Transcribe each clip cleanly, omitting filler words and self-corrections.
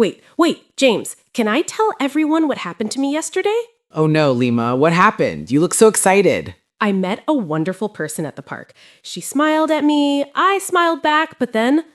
Wait, James, can I tell everyone what happened to me yesterday? Oh no, Lima, what happened? You look so excited. I met a wonderful person at the park. She smiled at me, I smiled back, but then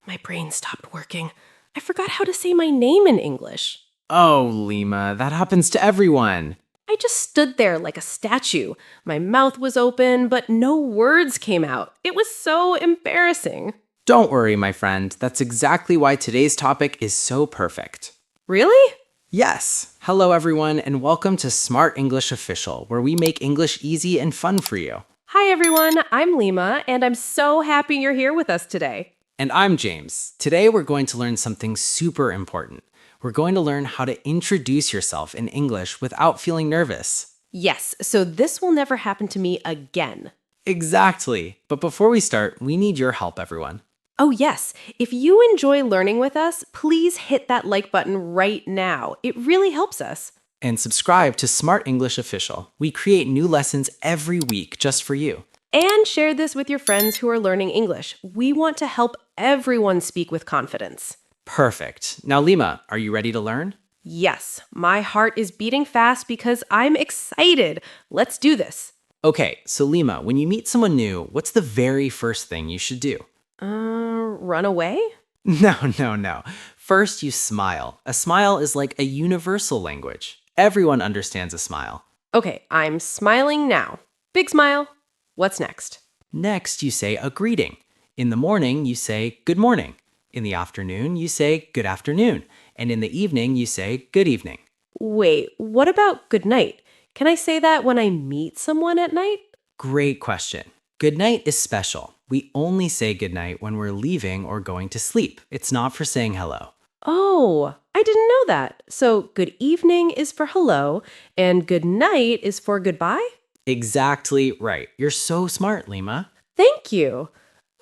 my brain stopped working. I forgot how to say my name in English. Oh, Lima, that happens to everyone. I just stood there like a statue. My mouth was open, but no words came out. It was so embarrassing. Don't worry, my friend. That's exactly why today's topic is so perfect. Really? Yes. Hello, everyone, and welcome to Smart English Official, where we make English easy and fun for you. Hi, everyone. I'm Lima, and I'm so happy you're here with us today. And I'm James. Today, we're going to learn something super important. We're going to learn how to introduce yourself in English without feeling nervous. Yes, so this will never happen to me again. Exactly. But before we start, we need your help, everyone. Oh, yes. If you enjoy learning with us, please hit that like button right now. It really helps us. And subscribe to Smart English Official. We create new lessons every week just for you. And share this with your friends who are learning English. We want to help everyone speak with confidence. Perfect. Now, Lima, are you ready to learn? Yes, my heart is beating fast because I'm excited. Let's do this. Okay, so Lima, when you meet someone new, what's the very first thing you should do? Run away? No. First, you smile. A smile is like a universal language. Everyone understands a smile. Okay, I'm smiling now. Big smile. What's next? Next, you say a greeting. In the morning, you say good morning. In the afternoon, you say good afternoon. And in the evening, you say good evening. Wait, what about good night? Can I say that when I meet someone at night? Great question. Good night is special. We only say good night when we're leaving or going to sleep. It's not for saying hello. Oh, I didn't know that. So good evening is for hello, and good night is for goodbye? Exactly right. You're so smart, Lima. Thank you.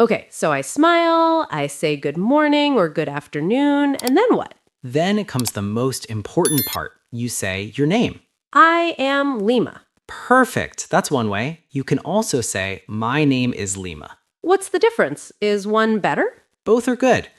Okay, so I smile, I say good morning or good afternoon, and then what? Then comes the most important part. You say your name. I am Lima. Perfect. That's one way. You can also say, my name is Lima. What's the difference? Is one better? Both are good.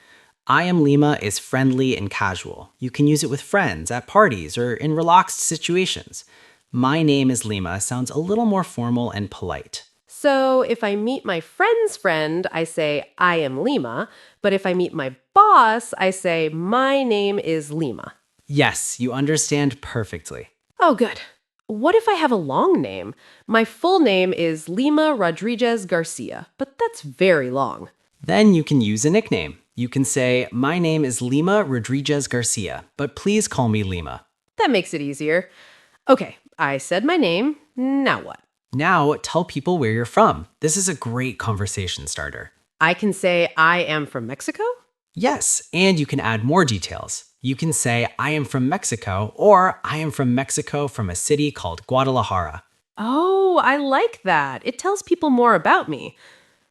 I am Lima is friendly and casual. You can use it with friends, at parties, or in relaxed situations. My name is Lima sounds a little more formal and polite. So if I meet my friend's friend, I say, I am Lima. But if I meet my boss, I say, my name is Lima. Yes, you understand perfectly. Oh, good. What if I have a long name? My full name is Lima Rodriguez Garcia, but that's very long. Then you can use a nickname. You can say, my name is Lima Rodriguez Garcia, but please call me Lima. That makes it easier. Okay, I said my name. Now what? Now, tell people where you're from. This is a great conversation starter. I can say I am from Mexico? Yes, and you can add more details. You can say, I am from Mexico, or I am from Mexico from a city called Guadalajara. Oh, I like that. It tells people more about me.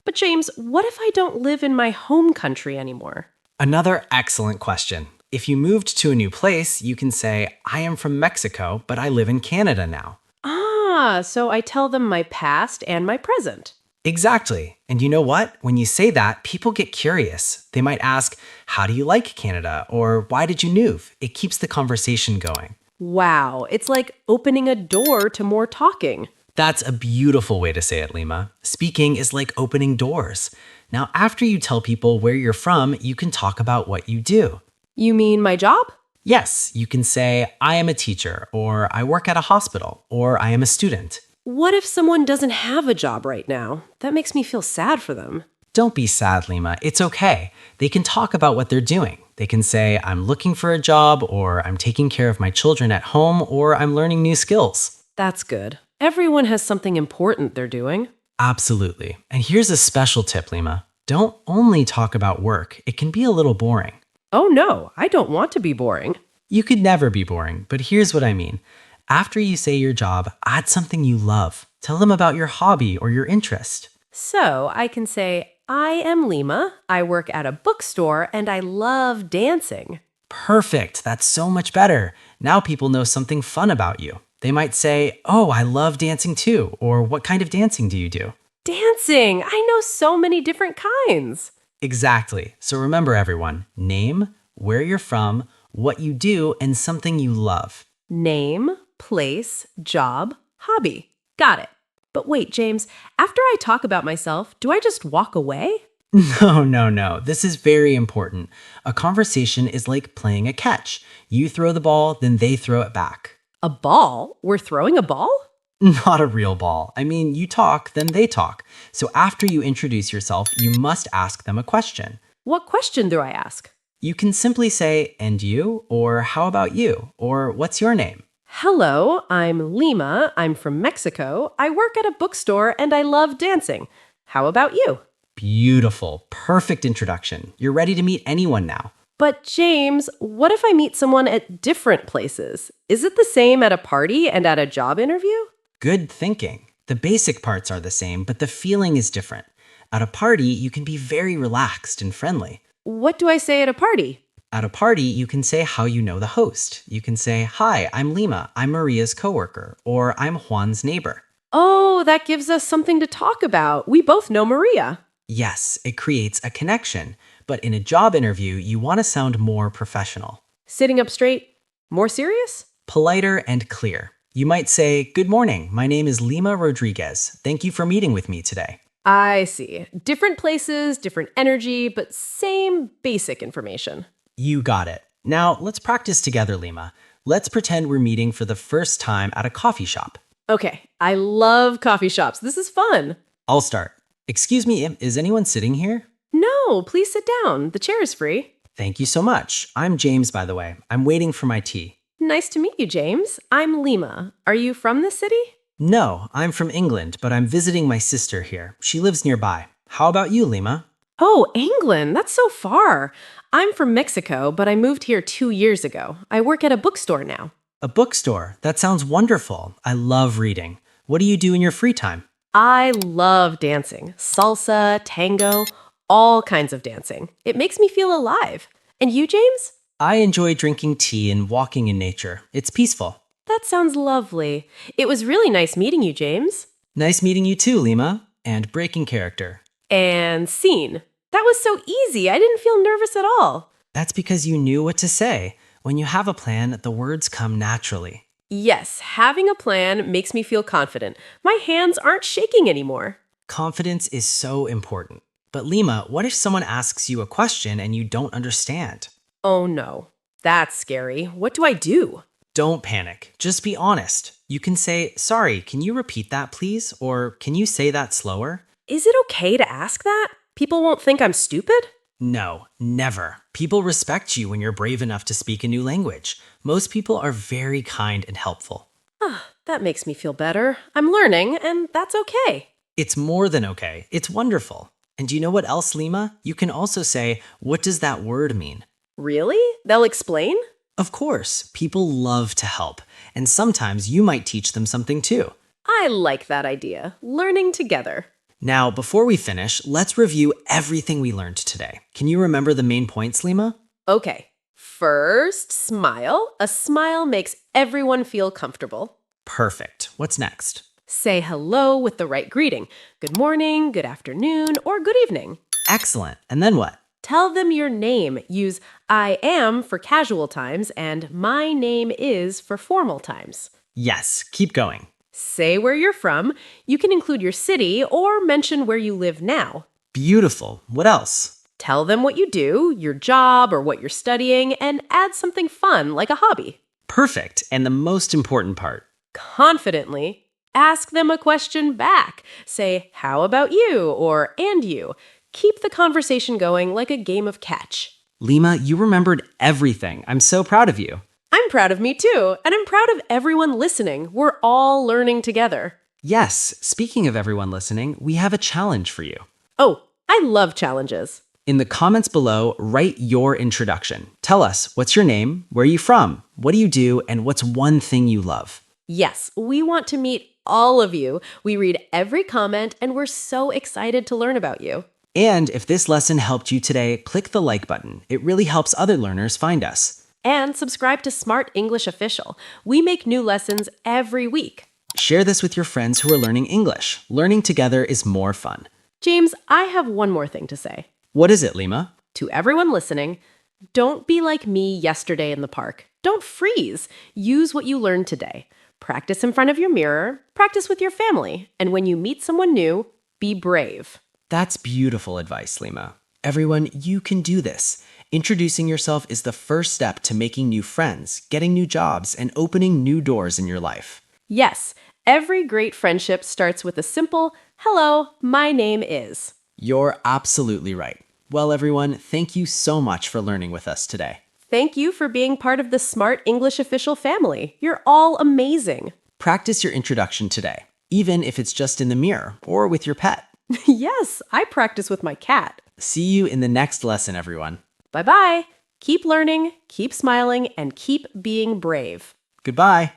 But James, what if I don't live in my home country anymore? Another excellent question. If you moved to a new place, you can say, I am from Mexico, but I live in Canada now. So I tell them my past and my present. Exactly. And you know what? When you say that, people get curious. They might ask, how do you like Canada? Or why did you move? It keeps the conversation going. Wow, it's like opening a door to more talking. That's a beautiful way to say it, Lima. Speaking is like opening doors. Now, after you tell people where you're from, you can talk about what you do. You mean my job? Yes, you can say, I am a teacher, or I work at a hospital, or I am a student. What if someone doesn't have a job right now? That makes me feel sad for them. Don't be sad, Lima. It's okay. They can talk about what they're doing. They can say, I'm looking for a job, or I'm taking care of my children at home, or I'm learning new skills. That's good. Everyone has something important they're doing. Absolutely. And here's a special tip, Lima. Don't only talk about work. It can be a little boring. Oh no, I don't want to be boring. You could never be boring, but here's what I mean. After you say your job, add something you love. Tell them about your hobby or your interest. So I can say, I am Lima, I work at a bookstore, and I love dancing. Perfect. That's so much better. Now people know something fun about you. They might say, oh, I love dancing too, or what kind of dancing do you do? Dancing! I know so many different kinds. Exactly. So remember everyone, name, where you're from, what you do, and something you love. Name, place, job, hobby. Got it. But wait, James, after I talk about myself, do I just walk away? No, no, no. This is very important. A conversation is like playing a catch. You throw the ball, then they throw it back. A ball? We're throwing a ball? Not a real ball. I mean, you talk, then they talk. So after you introduce yourself, you must ask them a question. What question do I ask? You can simply say, and you, or how about you, or what's your name? Hello, I'm Lima. I'm from Mexico. I work at a bookstore and I love dancing. How about you? Beautiful. Perfect introduction. You're ready to meet anyone now. But James, what if I meet someone at different places? Is it the same at a party and at a job interview? Good thinking. The basic parts are the same, but the feeling is different. At a party, you can be very relaxed and friendly. What do I say at a party? At a party, you can say how you know the host. You can say, "Hi, I'm Lima. I'm Maria's coworker," or "I'm Juan's neighbor." Oh, that gives us something to talk about. We both know Maria. Yes, it creates a connection. But in a job interview, you want to sound more professional, Sitting up straight? More serious? politer, and clear. You might say, "Good morning. My name is Lima Rodriguez. Thank you for meeting with me today." I see. Different places, different energy, but same basic information. You got it. Now, let's practice together, Lima. Let's pretend we're meeting for the first time at a coffee shop. Okay, I love coffee shops. This is fun. I'll start. "Excuse me, is anyone sitting here?" No, please sit down. The chair is free. "Thank you so much. I'm James, by the way. I'm waiting for my tea." Nice to meet you, James. I'm Lima. Are you from this city? "No, I'm from England, but I'm visiting my sister here. She lives nearby. How about you, Lima?" Oh, England. That's so far. I'm from Mexico, but I moved here 2 years ago. I work at a bookstore now. "A bookstore. That sounds wonderful. I love reading. What do you do in your free time?" I love dancing. Salsa, tango, all kinds of dancing. It makes me feel alive. And you, James? "I enjoy drinking tea and walking in nature. It's peaceful." That sounds lovely. It was really nice meeting you, James. "Nice meeting you too, Lima." And breaking character. And scene. That was so easy. I didn't feel nervous at all. That's because you knew what to say. When you have a plan, the words come naturally. Yes, having a plan makes me feel confident. My hands aren't shaking anymore. Confidence is so important. But Lima, what if someone asks you a question and you don't understand? Oh no, that's scary. What do I do? Don't panic. Just be honest. You can say, "Sorry, can you repeat that, please?" Or "Can you say that slower?" Is it okay to ask that? People won't think I'm stupid? No, never. People respect you when you're brave enough to speak a new language. Most people are very kind and helpful. That makes me feel better. I'm learning, and that's okay. It's more than okay. It's wonderful. And do you know what else, Lima? You can also say, "What does that word mean?" Really? They'll explain? Of course, people love to help. And sometimes you might teach them something too. I like that idea. Learning together. Now, before we finish, let's review everything we learned today. Can you remember the main points, Lima? Okay. First, smile. A smile makes everyone feel comfortable. Perfect. What's next? Say hello with the right greeting. Good morning, good afternoon, or good evening. Excellent. And then what? Tell them your name. Use I am for casual times and my name is for formal times. Yes, keep going. Say where you're from. You can include your city or mention where you live now. Beautiful. What else? Tell them what you do, your job, or what you're studying, and add something fun like a hobby. Perfect. And the most important part. Confidently, ask them a question back. Say, how about you? Or, and you. Keep the conversation going like a game of catch. Lima, you remembered everything. I'm so proud of you. I'm proud of me too, and I'm proud of everyone listening. We're all learning together. Yes, speaking of everyone listening, we have a challenge for you. Oh, I love challenges. In the comments below, write your introduction. Tell us, what's your name? Where are you from? What do you do? And what's one thing you love? Yes, we want to meet all of you. We read every comment, and we're so excited to learn about you. And if this lesson helped you today, click the like button. It really helps other learners find us. And subscribe to Smart English Official. We make new lessons every week. Share this with your friends who are learning English. Learning together is more fun. James, I have one more thing to say. What is it, Lima? To everyone listening, Don't be like me yesterday in the park. Don't freeze. Use what you learned today. Practice in front of your mirror, practice with your family, and when you meet someone new, be brave. That's beautiful advice, Lima. Everyone, you can do this. Introducing yourself is the first step to making new friends, getting new jobs, and opening new doors in your life. Yes, every great friendship starts with a simple, "Hello, my name is." You're absolutely right. Well, everyone, thank you so much for learning with us today. Thank you for being part of the Smart English Official family. You're all amazing. Practice your introduction today, even if it's just in the mirror or with your pet. Yes, I practice with my cat. See you in the next lesson, everyone. Bye-bye. Keep learning, keep smiling, and keep being brave. Goodbye.